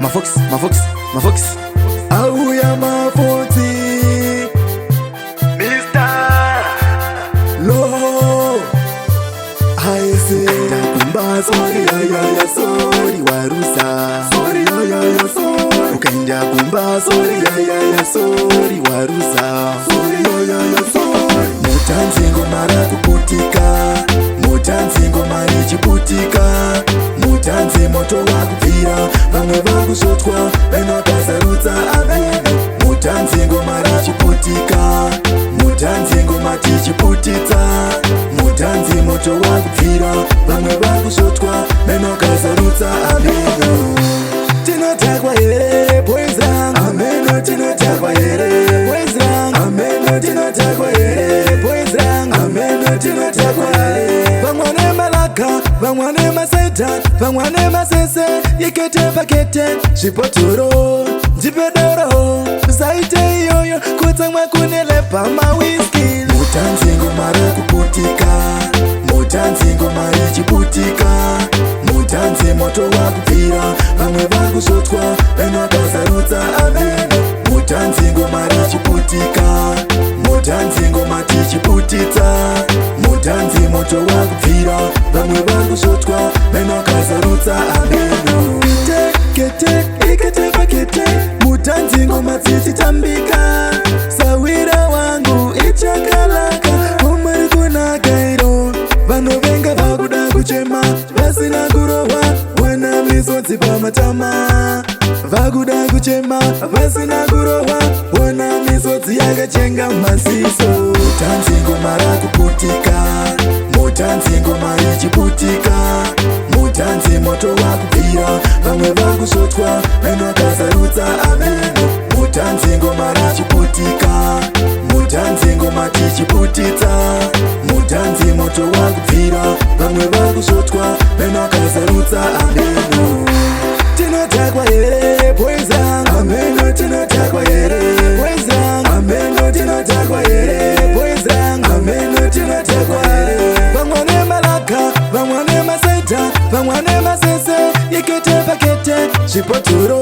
Mafox auya mafoti Mr. Lo haise kumba sorry ya sorry warusa sorry ya sorry ukaenda kumba sorry ya sorry warusa sorry ya sorry mutanzi ngomara kuputika mutanzi ngomari chiputika mutanzi moto wakupfira vamwe vakushotwa venokazarutsa avenu mutanzi ngomara chiputika mutanzi ngomati chiputitsa mutanzi moto wakupfira vamwe vakushotwa venokazarutsa avenu tinotakwa here boys rang ameno tinotakwa here boys rang ameno tinotakwa here boys rang ameno tinotakwa here vamwane malaka vamwane maseta vamwane masese yekete pakete zvipotoro ndipedoro zaite iyoyo kutsamwa kunelepa mawiski mutanzi ngomara kuputika mutanzi ngomari chiputika mutanzi moto wakupfira vamwe vakushotwa venokazarutsa avenu mutanzi ngomari chiputika mutanzi ngomati chiputitsa mutanzi moto wakupfira vamwe vakushotwa venokazarutsa avenu kete ikete pakete mutanzi ngomatsitsitambika sawira wangu ichakalaka omwari kunaka iro vanovenga vakuda kuchema vasina kurohwa wana misodzi pamatama vakuda kuchema vasina kurohwa wana misodzi yakachenga masiso mutanzi ngomara kuputika mutanzi ngomari chiputika mutanzi moto wakupfira vamwe vakushotwa venokazarutsa avenu mutanzi ngomara chiputika mutanzi ngomati chiputitsa mutanzi moto wakupfira vamwe vakushotwa venokazarutsa avenu tinotakwa here boys rang ameno tinotakwa here boys rang ameno tinotakwa here boys rang ameno tinotakwa here vamwane malaka vamwane maseta vamwane masese yekete pakete zvipotoro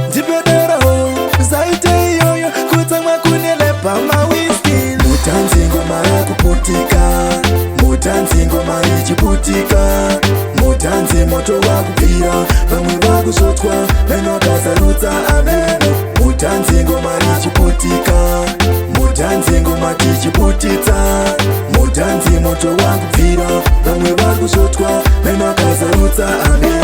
ndipedoro zaite iyoyo kutsamwa kunelepa mawiski mutanzi ngomara kuputika mutanzi ngomari chiputika mutanzi moto wakupfira vamwe vakushotwa venokazarutsa avenu mutanzi ngomari chiputika mutanzi ngomati chiputitsa mutanzi moto wakupfira vamwe vakushotwa venokazarutsa avenu